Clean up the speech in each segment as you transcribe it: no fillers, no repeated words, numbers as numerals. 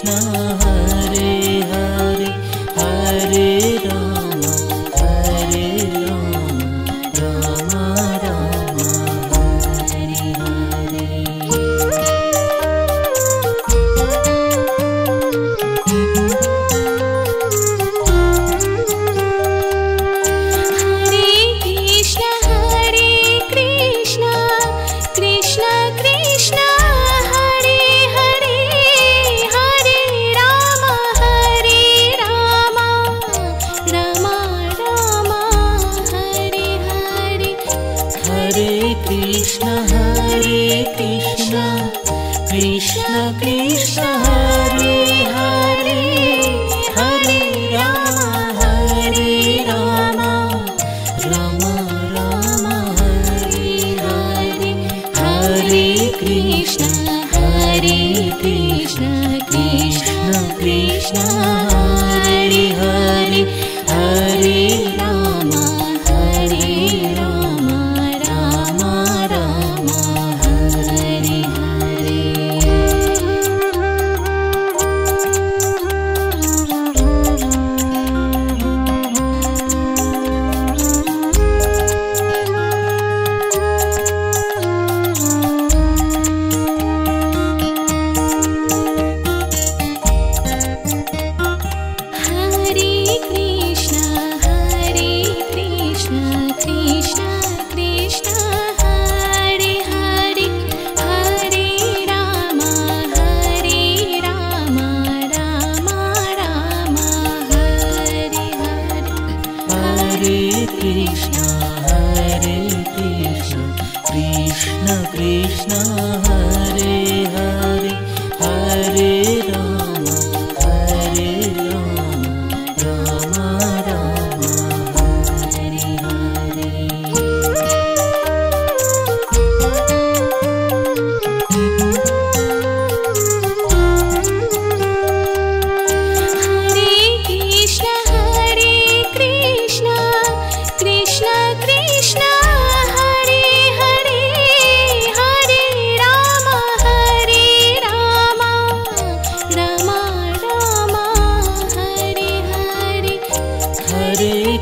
Krishna Hare Hare Hare Rama Hare Rama Rama Rama Hare Hare Krishna Hare Krishna Krishna Krishna Hare Hare Hare Rama Rama Rama Hare Hare Hare Krishna Krishna Krishna Hare Hare Hare Rama Krishna Hare Krishna Krishna Krishna Hare Hare Hare Rama Rama Rama Hare Hare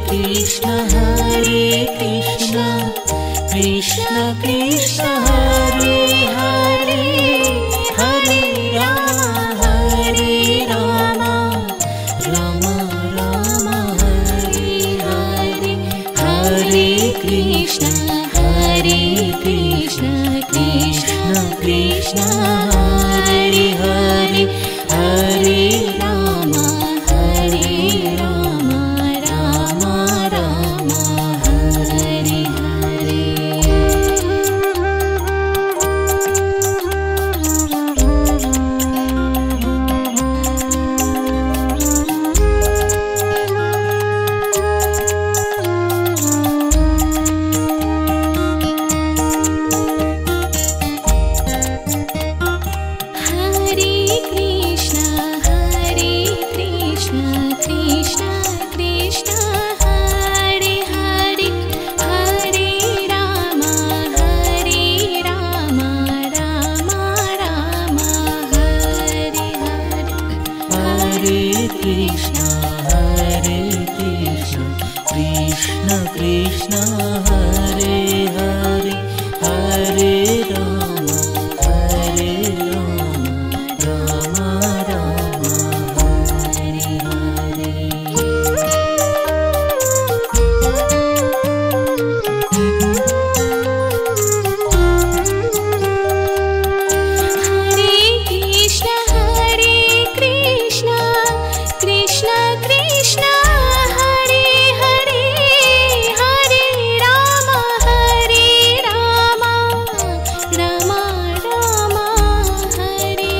Krishna Hare Krishna Krishna Krishna Hare Hare Hare Rama Rama Rama Hare Hare Hare Krishna Krishna Krishna Hare Hare Hare Rama Krishna Hare Krishna Krishna Krishna Hare Hare Hare Rama Rama Rama Hare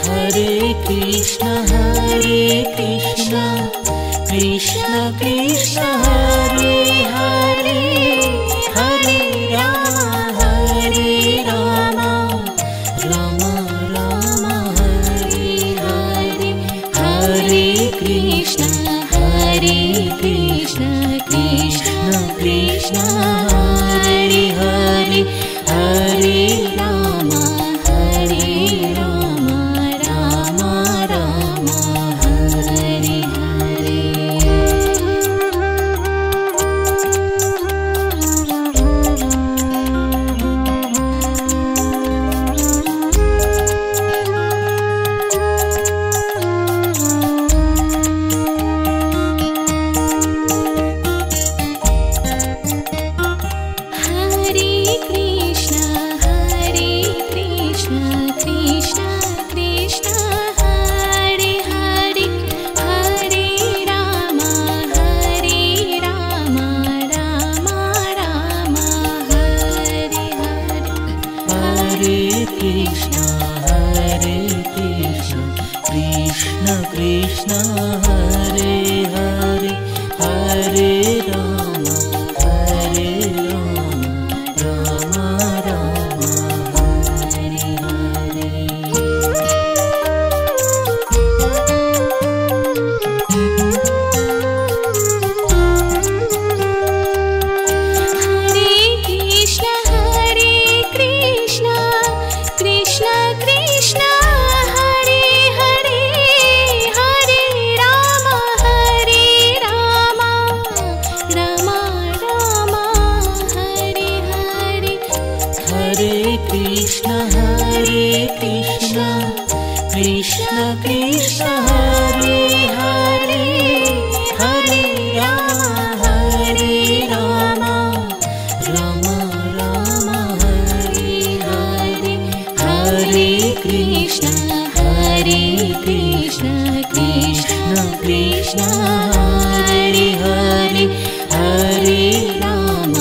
Hare Krishna Hare Krishna Krishna Krishna Hare Hare Hare Rama Rama Rama Hare Hare Hare Krishna Krishna Krishna Hare Hare Hare Rama Rama Krishna Hare Hare Hare Ram Ram Ram Hare Hare. Krishna Hare Krishna Krishna Krishna Hare Hare Hare Ram Ram Ram Hare Hare Hare Krishna Krishna Krishna Hare Hare Hare Ram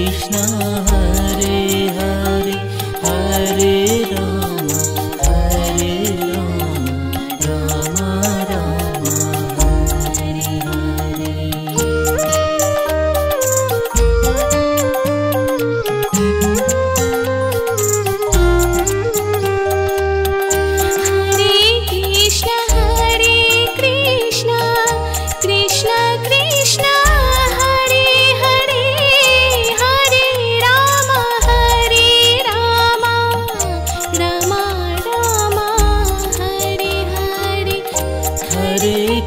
Krishna Hare Hare Hare Ram Ram Ram Hare Hare.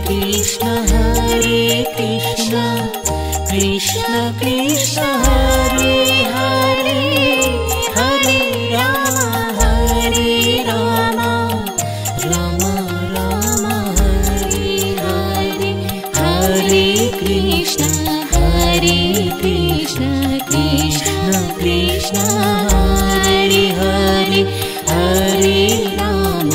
Krishna Hare Krishna Krishna Krishna Hare Hare Hare Ram Ram Ram Hare Hare Hare Krishna Krishna Krishna Hare Hare Hare Ram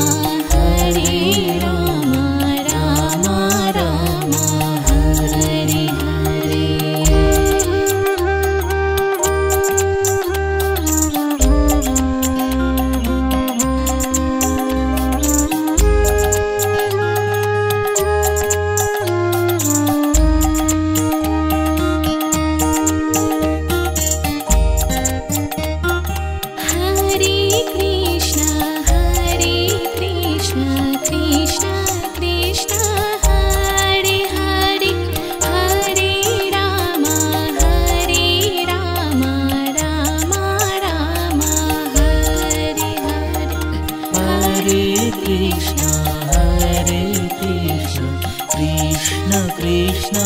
Krishna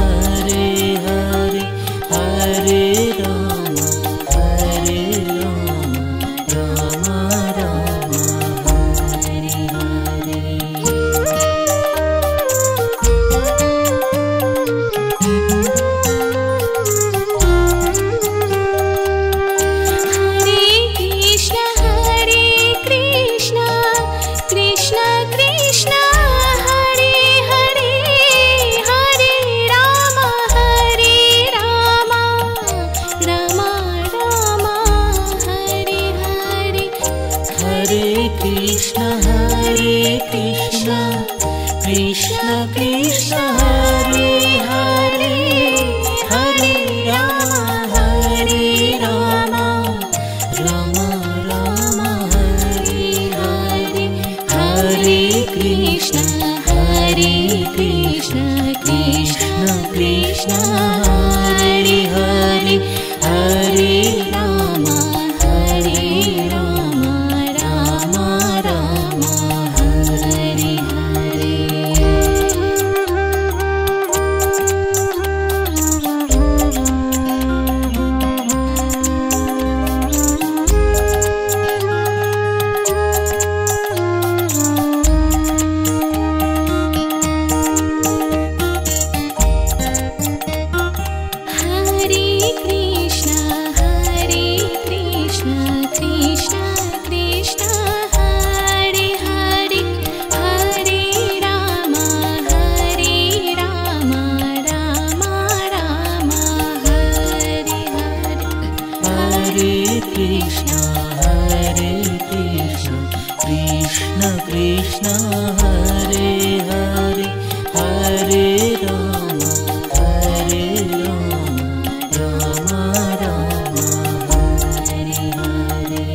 Hare Hare Hare Ram Ram Ram Hare Hare. Krishna Hare Krishna Krishna Krishna Hare Hare Hare Ram Ram Ram Hare Hare Hare Krishna Krishna Krishna Hare Hare Hare Ram Krishna Hare Hare Hare Ram Ram Ram Hare Hare.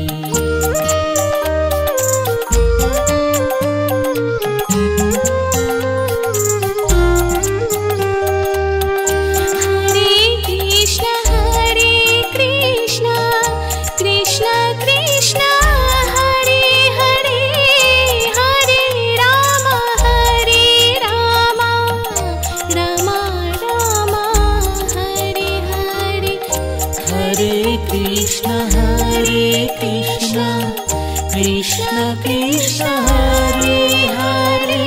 Krishna Krishna Hare Hare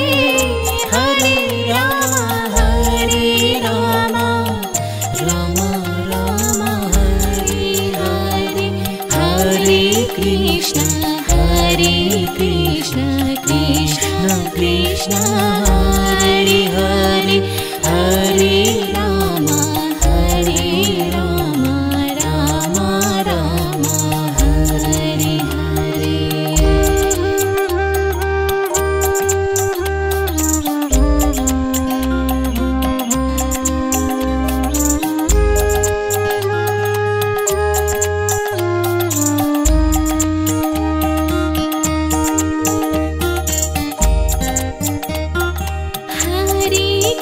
Hare Ram Ram Ram Hare Hare Hare Krishna Krishna Krishna Hare Hare Hare Ram Ram Ram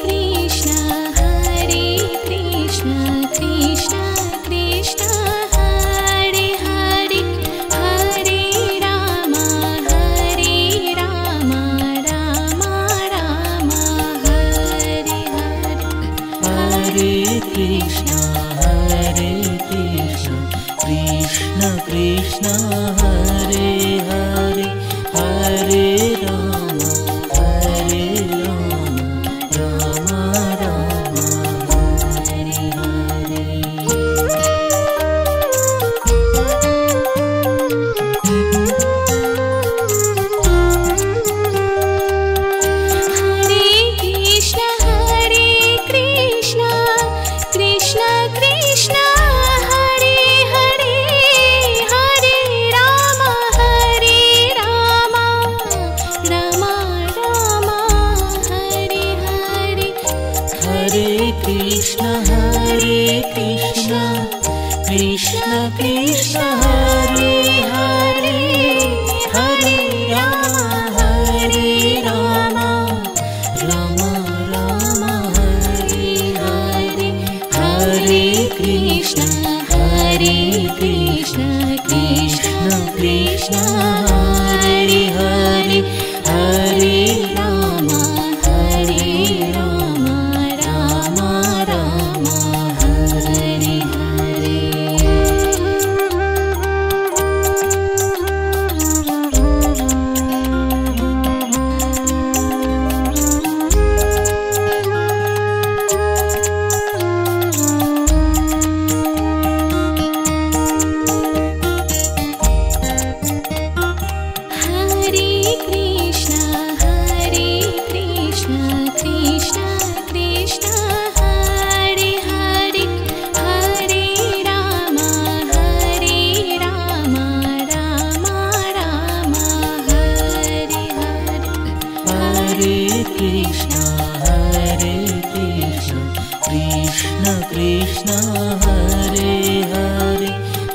Hare Hare. Krishna Hare Hare Hare Ram Ram Ram Hare Hare. Krishna Krishna Hare Hare Hare Ram Ram Ram Hare Hare Hare Krishna Krishna Krishna Hare Hare Hare Ram Ram Ram Hare Hare. Krishna Hare Hare Hare Ram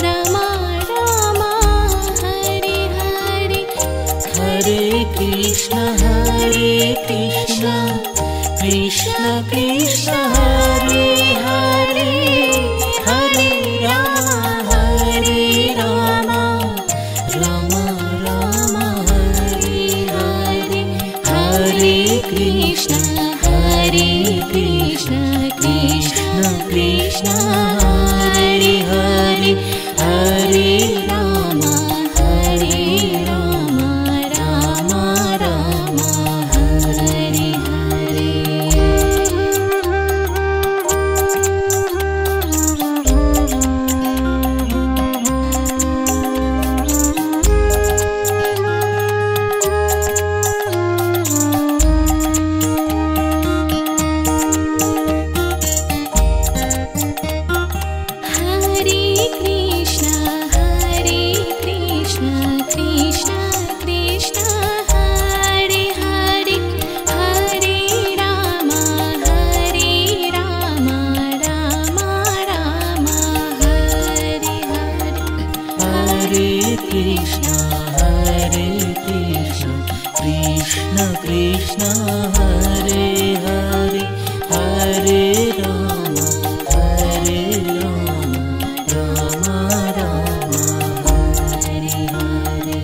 Ram Ram Hare Hare. Krishna Krishna Krishna Hare Hare Hare Ram Ram Ram Hare Hare Hare Krishna Krishna Krishna Hare Hare Hare Ram Ram Hare Krishna, Krishna Krishna Hare Hare, Hare Rama, Hare Rama, Rama Rama Hare Hare.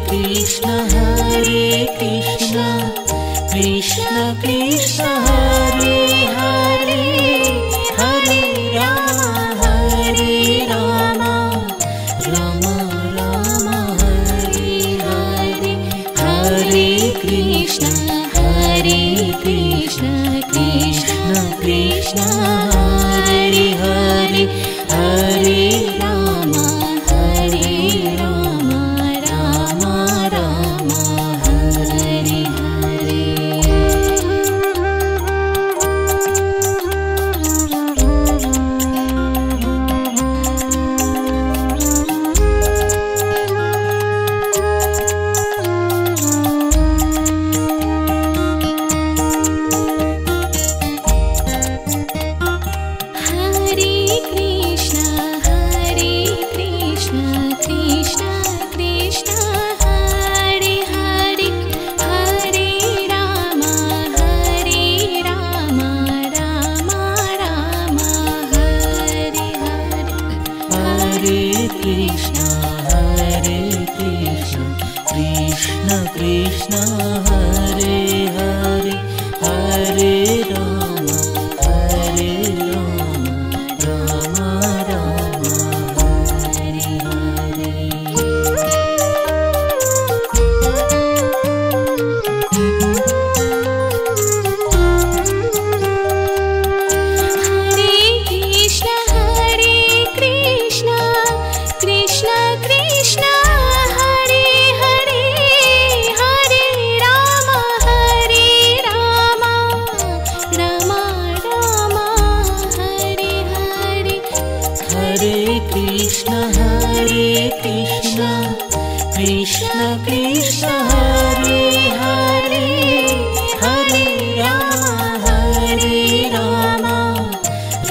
Krishna Hare Krishna, Krishna Krishna Hare Hare, Hare Rama, Hare Rama, Rama Rama Hare Hare. Hare Krishna Hare Krishna, Krishna Krishna Hare Hare, Hare Rama, Hare Rama, Rama Rama Hare Hare. Krishna Hare Krishna, Krishna Krishna Hare Hare, Hare Rama, Hare Rama, Rama Rama Hare Hare. Krishna Hare Krishna, Krishna Krishna Hare Hare, Hare Rama, Hare Rama,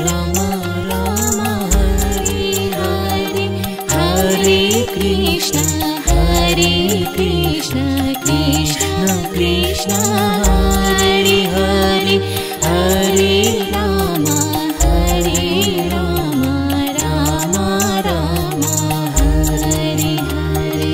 Rama Rama Hare Hare. Hare Krishna Hare Krishna, Krishna Krishna Hare Hare, Hare Rama, Hare Rama, Rama Rama Hare Hare.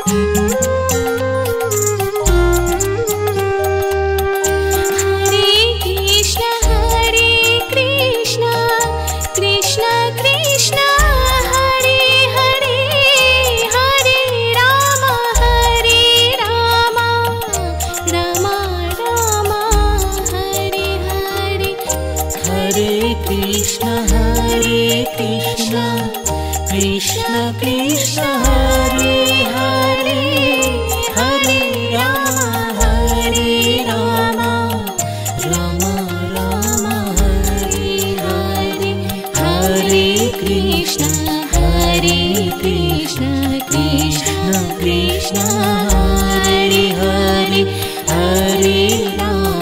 Krishna Hare Krishna, Krishna Krishna Hare Hare, Hare Rama, Hare Rama, Rama Rama Hare Hare. Krishna Hare Krishna, Krishna Krishna Hare Hare, Hare Rama, Hare Rama, Rama Rama Hare Hare. Hare Krishna Hare Krishna, Krishna Krishna Hare Hare, Hare Rama,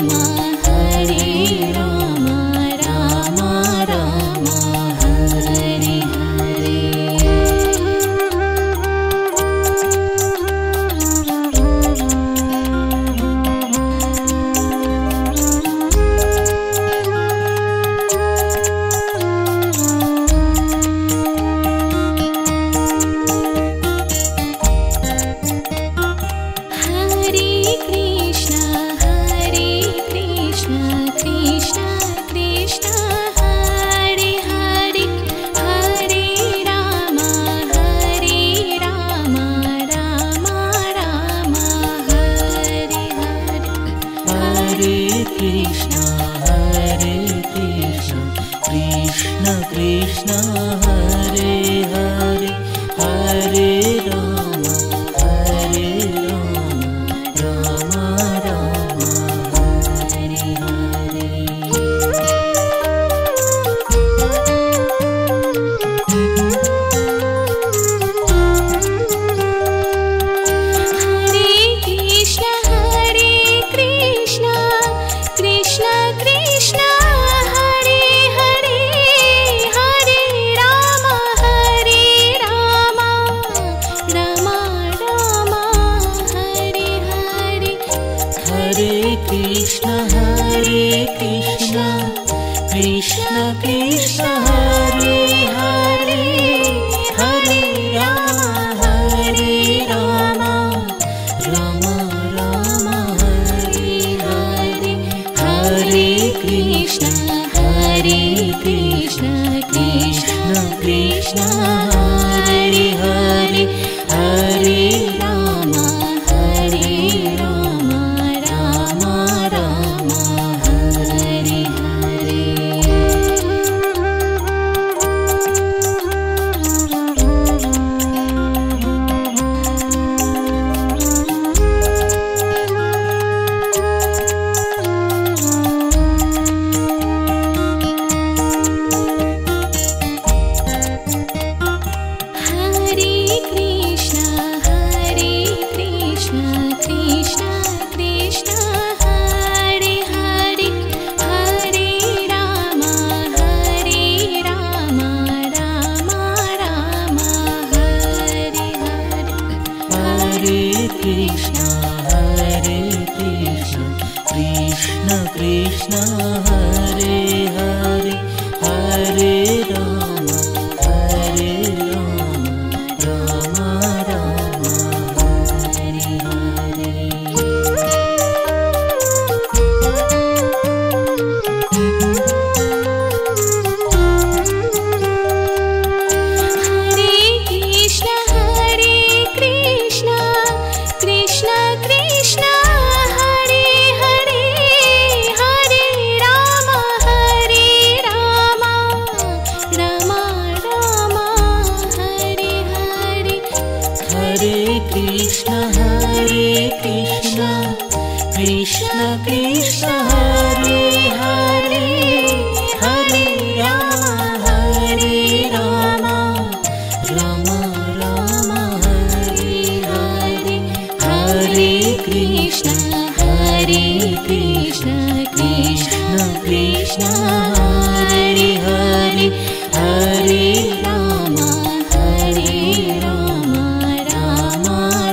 Hare Krishna, Krishna Krishna, Hare Hare, Hare Rama, Rama Rama, Hare Hare. Krishna Krishna Hare Hare, Hare Rama, Rama Rama, Hare Hare. Hare Krishna, Krishna Krishna, Hare Hare, Hare Rama, Rama Rama, Hare Hare. Krishna Krishna, Hare Hare, Hare Rama, Rama Rama, Hare Hare. Krishna Krishna, Hare Hare, Hare Rama, Rama Rama, Hare Hare. Hare Krishna, Krishna Krishna, Hare Hare, Hare Rama, Rama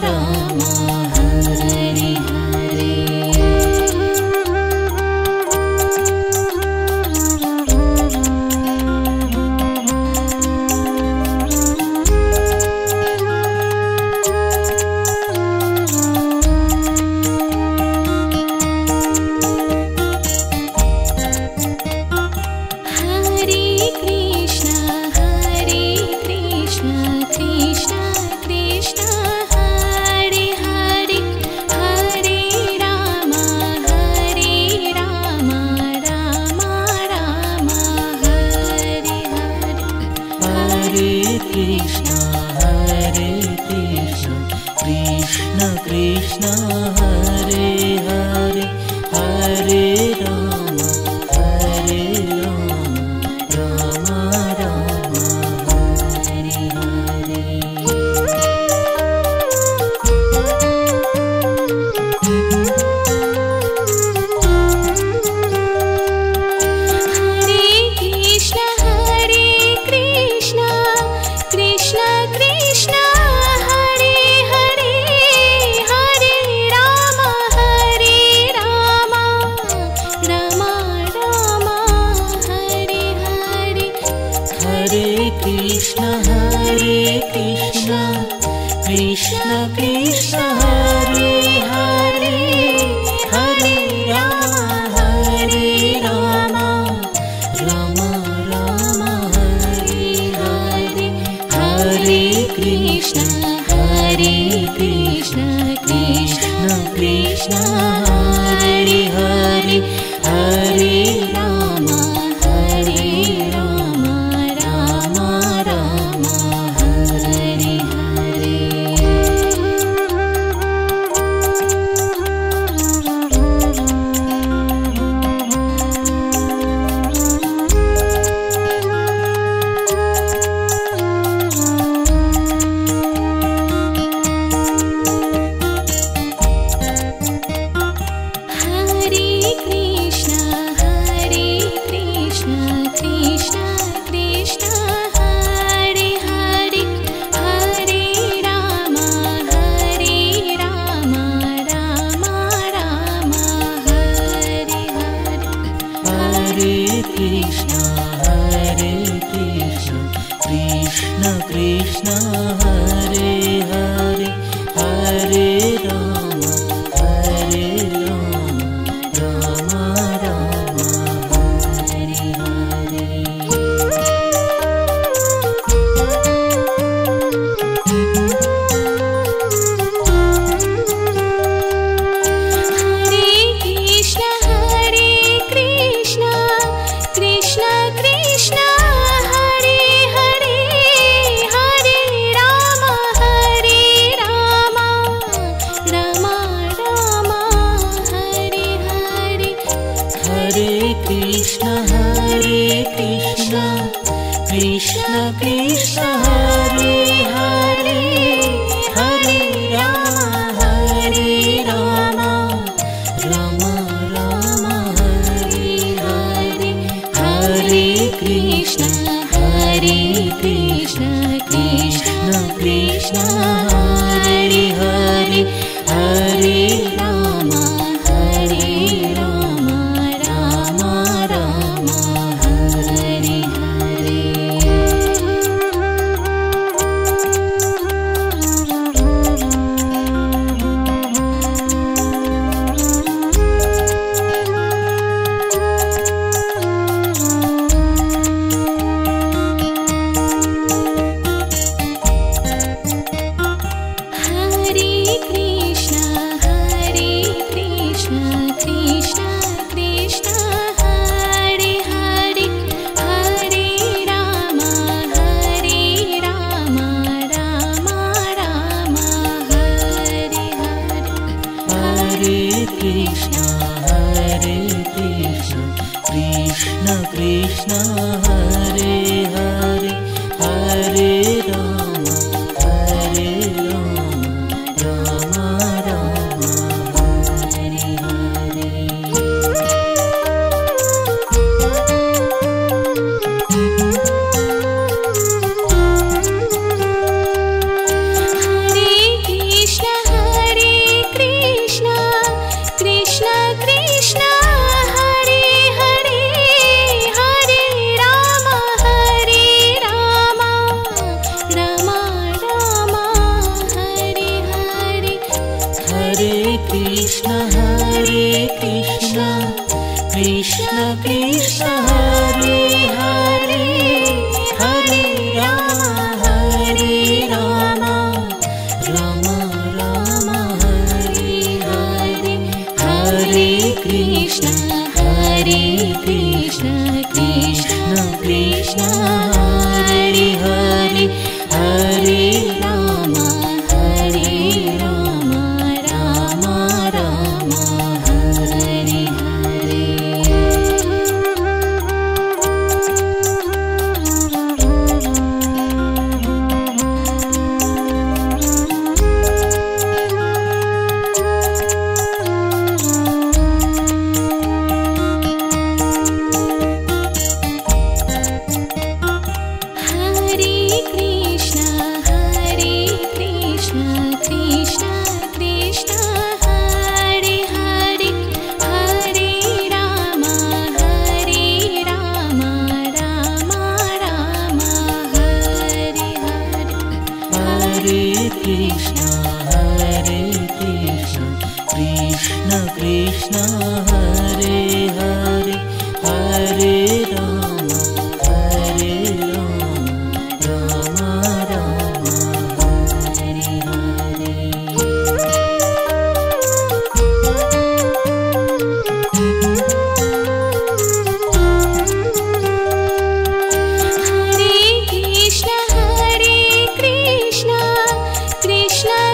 Rama, Hare Hare.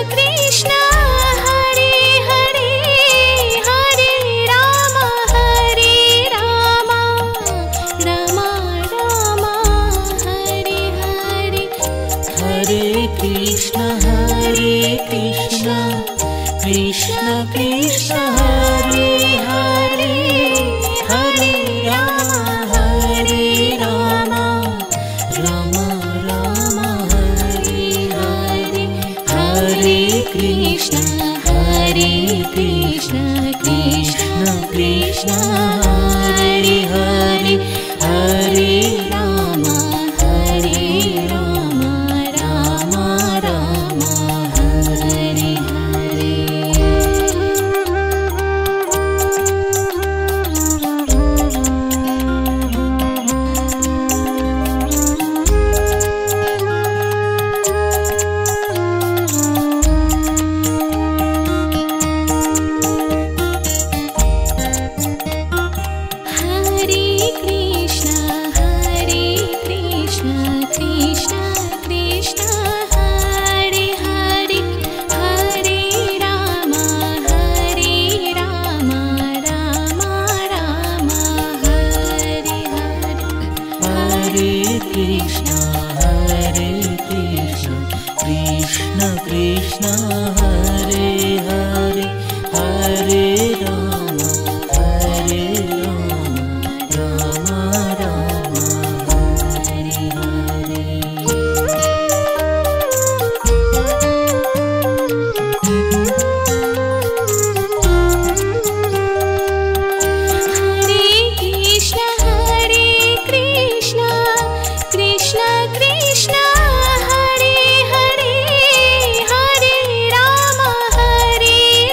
Krishna Hare Hare Hare Rama Krishna Hare Hare Hare Rama Rama Rama Hare Hare Krishna Hare Hare Hare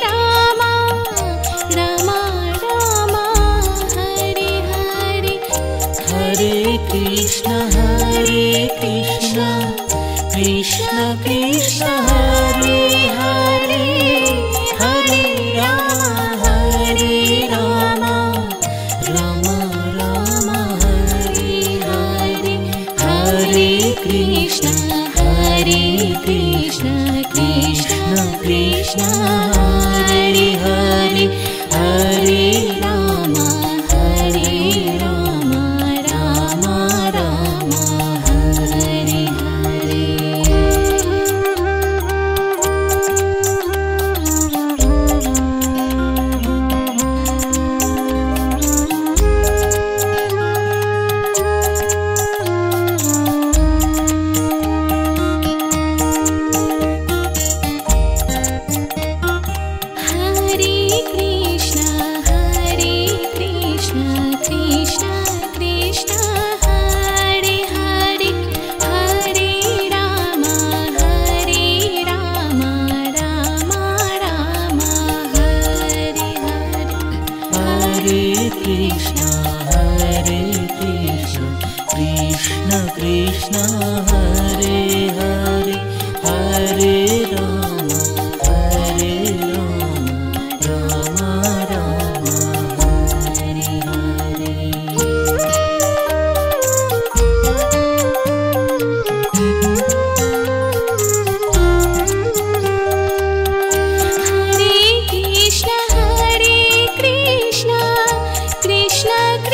Rama Rama Rama Hare Hare Krishna Hare Krishna Krishna Krishna Hare Hare Hare Rama Rama Rama Hare Hare Hare Krishna Krishna Krishna Hare Hare Hare Rama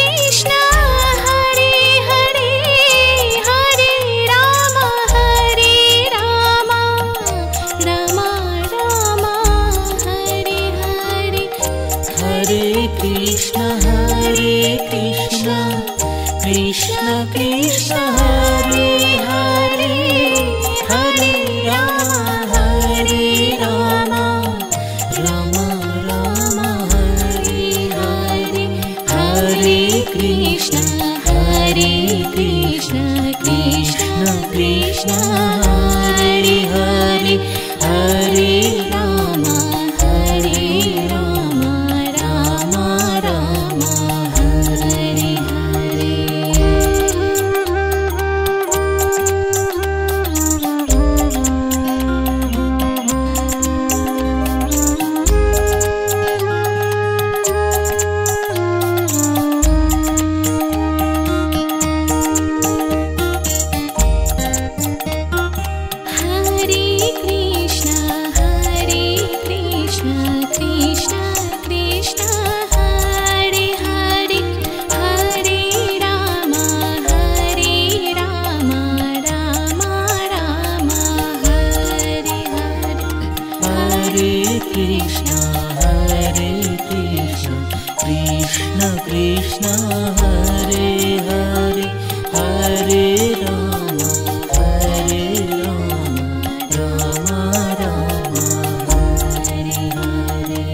Krishna Hare Hare Hare Rama Rama Rama Hare Hare Krishna Hare Krishna Krishna Krishna Hare Hare Hare Rama Rama Rama Hare Hare Hare Krishna Krishna Krishna Hare Hare Hare Rama Krishna Hare Krishna Krishna Krishna Hare Hare Hare Rama Rama Rama Hare Hare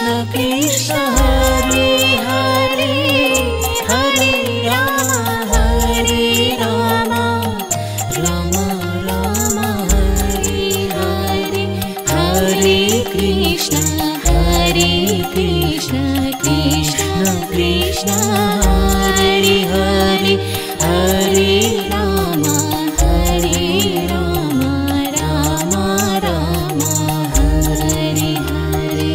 Krishna Hare Hare Hare Ram Ram Ram Hare Hare Hare Krishna Krishna Krishna Hare Hare Hare Ram Ram Ram Hare Hare.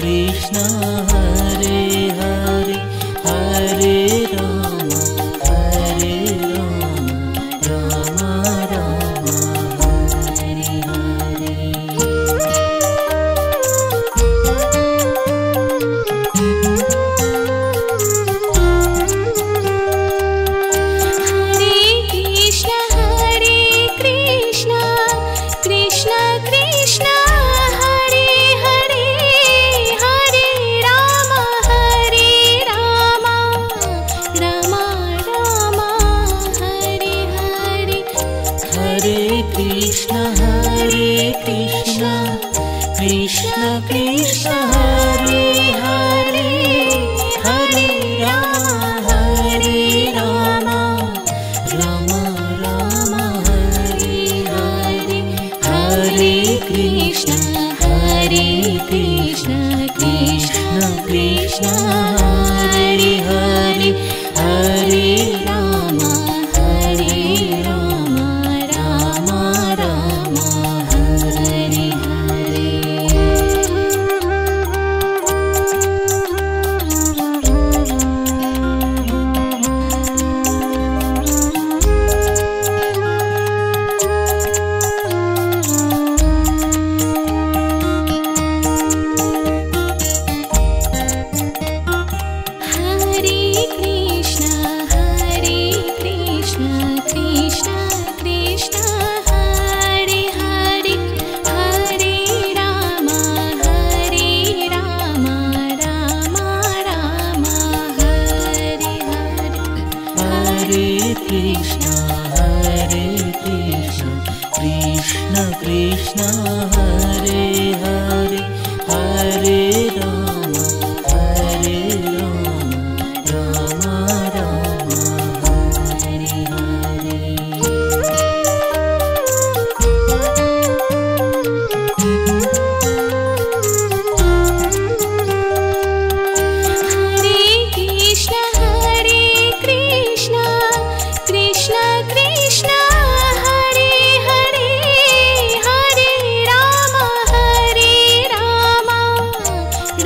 Krishna Hare Hare Hare Ram Ram Ram Hare Hare. Krishna Hare Krishna Krishna Krishna Hare Hare Hare Ram Ram Ram Hare Hare Hare Krishna Krishna Krishna Hare Hare Hare Ram Krishna Krishna Hare Hare Hare Ram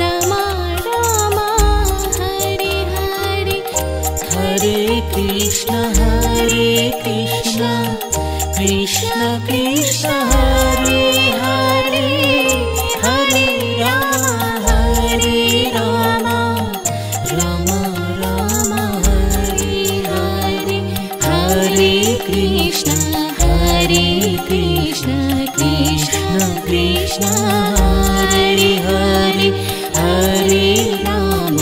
Ram Ram Hare Hare. Krishna Hare Krishna Krishna Krishna Hare Hare Hare Ram Ram Ram Hare Hare Hare Krishna Krishna Krishna Hare Hare Hare Ram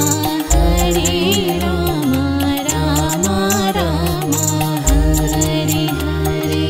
Ram Ram Hare Hare.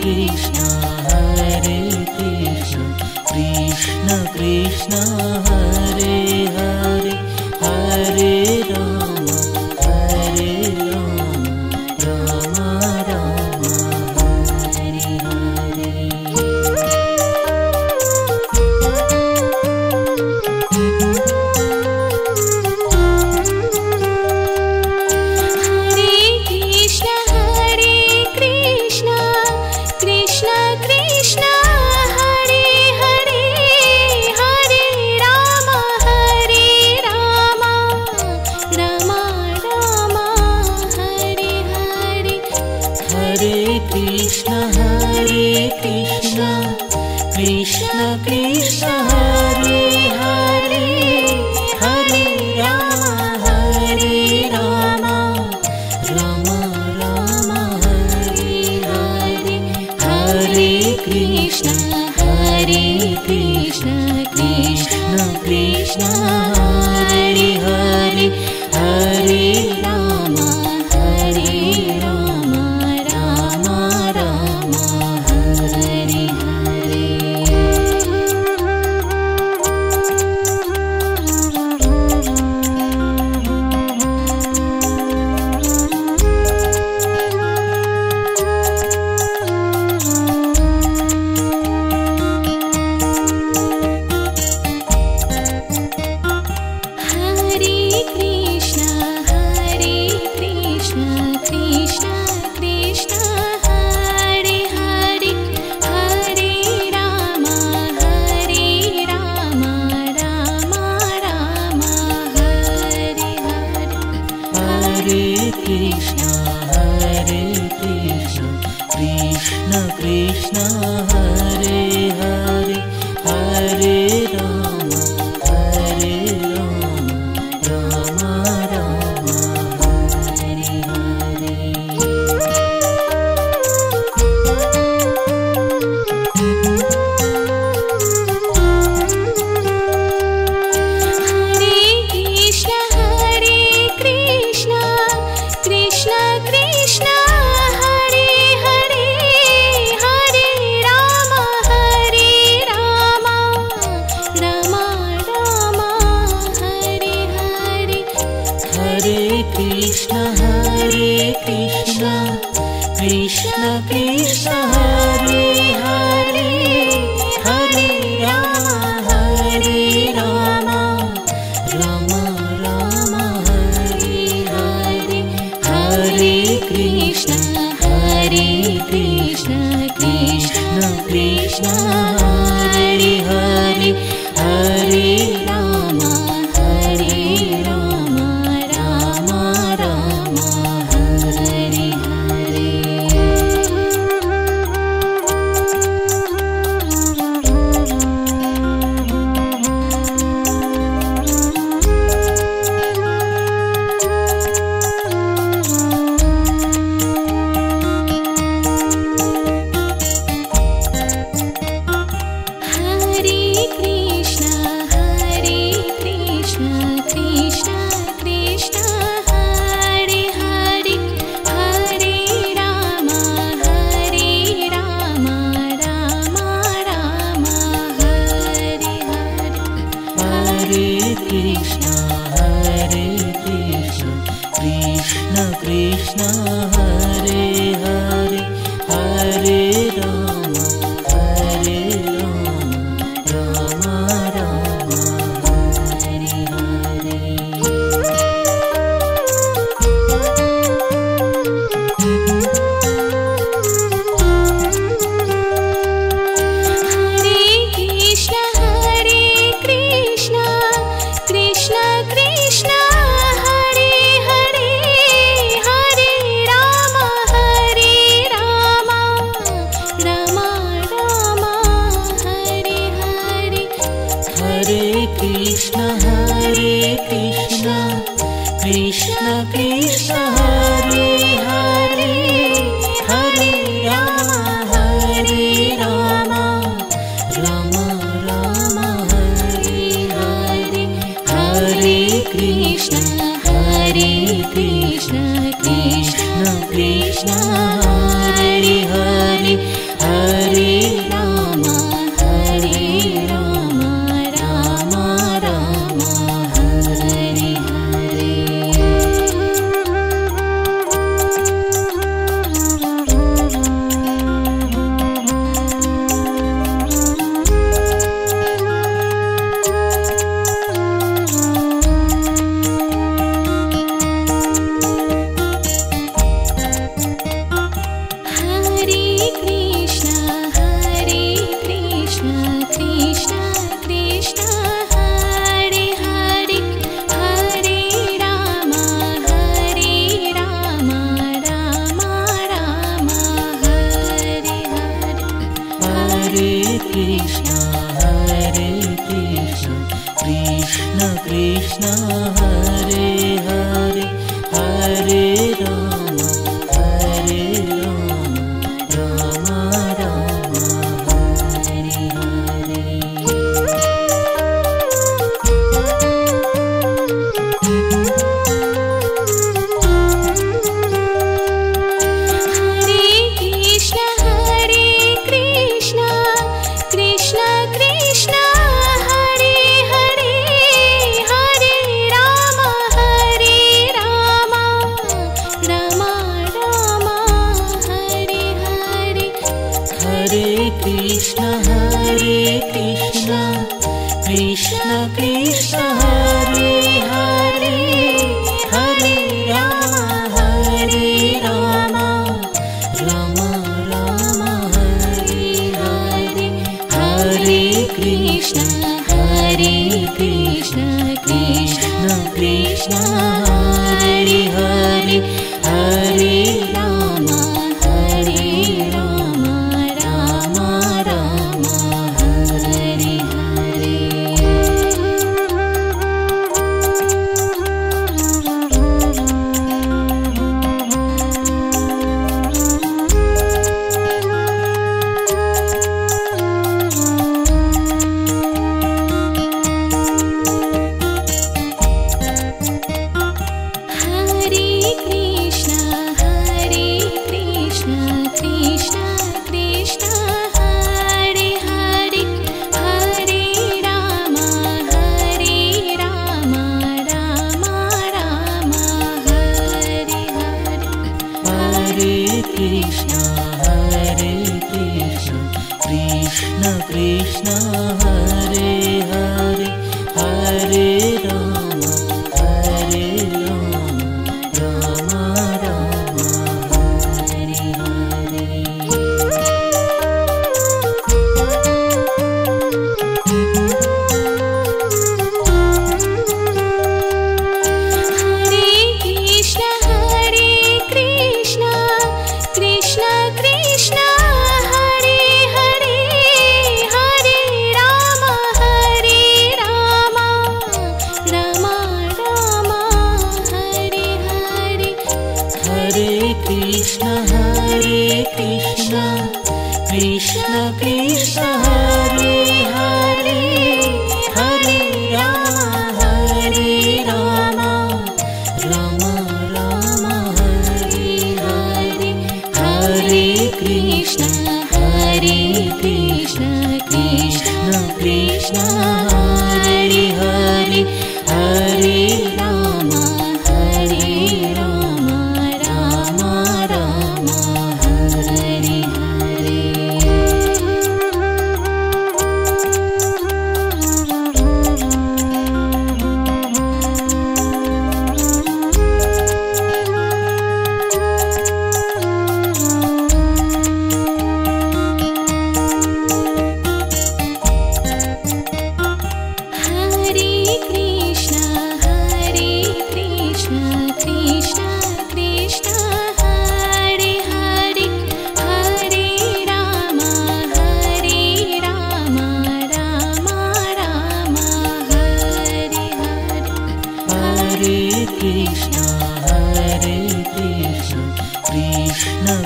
Krishna Hare Krishna Krishna Krishna Hare Hare Hare Ram Ram Ram Hare Hare. Krishna Hare Krishna Krishna Krishna Hare Hare Hare Ram Ram Ram Hare Hare Hare Krishna Krishna Krishna Krishna Hare Hare Hare Ram Krishna Hare Hare Hare Ram Ram Ram Hare Hare. Krishna Hare Krishna Krishna Krishna Hare Hare Hare Ram Ram Ram Hare Hare Hare Krishna Krishna Krishna Hare Hare Hare Ram Krishna Hare Hare Hare Ram Ram Ram Hare Hare. Krishna Hare Krishna Krishna Krishna Hare Hare Hare Ram Ram Ram Hare Hare Hare Krishna Krishna Krishna Hare Hare Krishna Hare Hare Hare Ram Ram Ram Hare Hare. Krishna Hare Krishna Krishna Krishna Hare Hare Hare Ram Ram Ram Hare Hare. Hare Krishna Krishna Krishna Krishna Hare Hare Hare Ram Krishna Hare Hare Hare Ram Ram Ram Hare Hare. Krishna Hare Krishna Krishna Krishna Hare Hare Hare Ram Ram Ram Hare Hare. Hare Krishna Krishna Krishna Hare Hare Hare Ram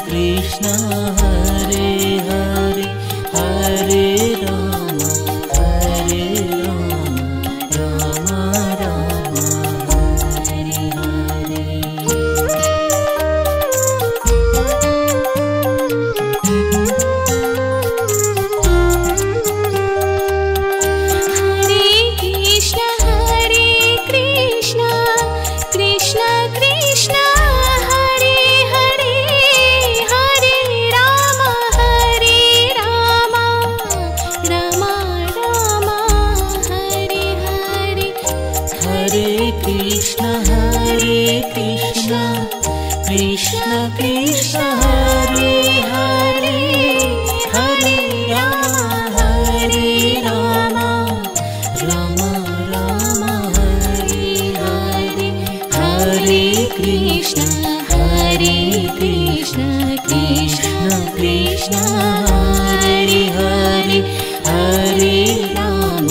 Krishna Hare Hare Hare Ram Ram Ram Hare Hare. Krishna Hare Krishna Krishna Krishna Hare Hare Hare Ram Ram Ram Hare Hare. Hare Krishna Krishna Krishna Hare Hare Hare Ram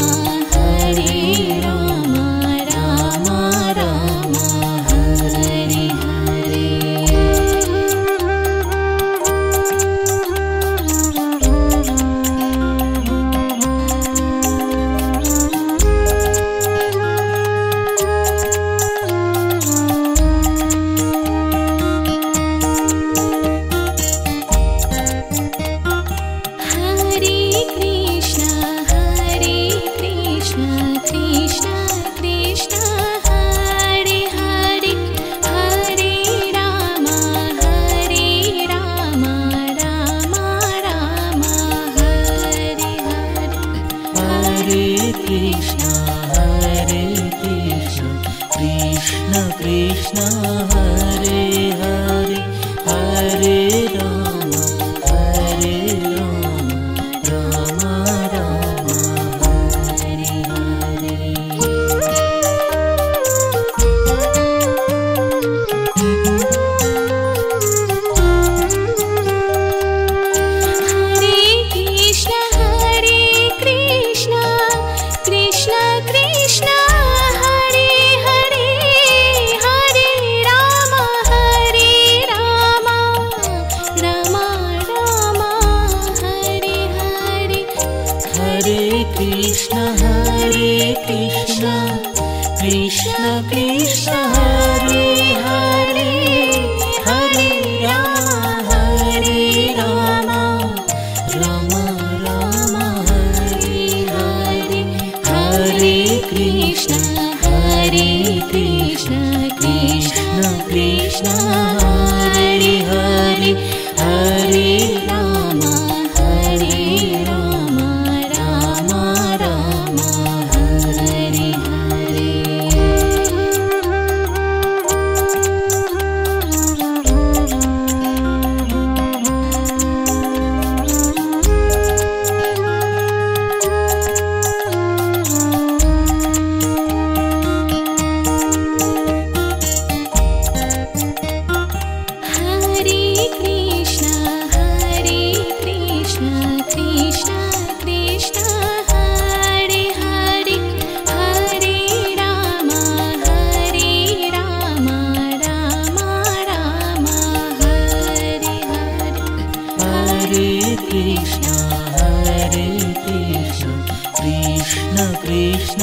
Krishna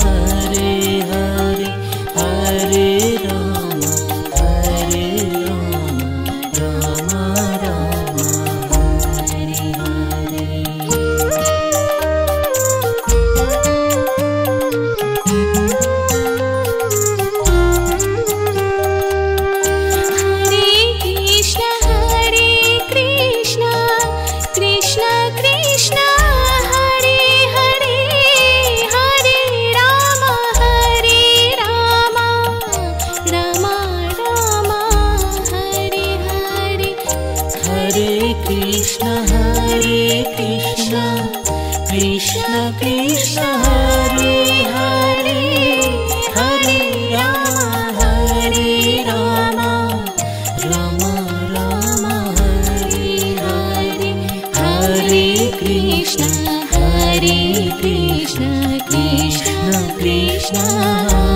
Hare Hare Hare Ram Ram Ram Hare Hare. Krishna Krishna Hare Hare Hare Ram Ram Ram Hare Hare Hare Krishna Krishna Krishna Hare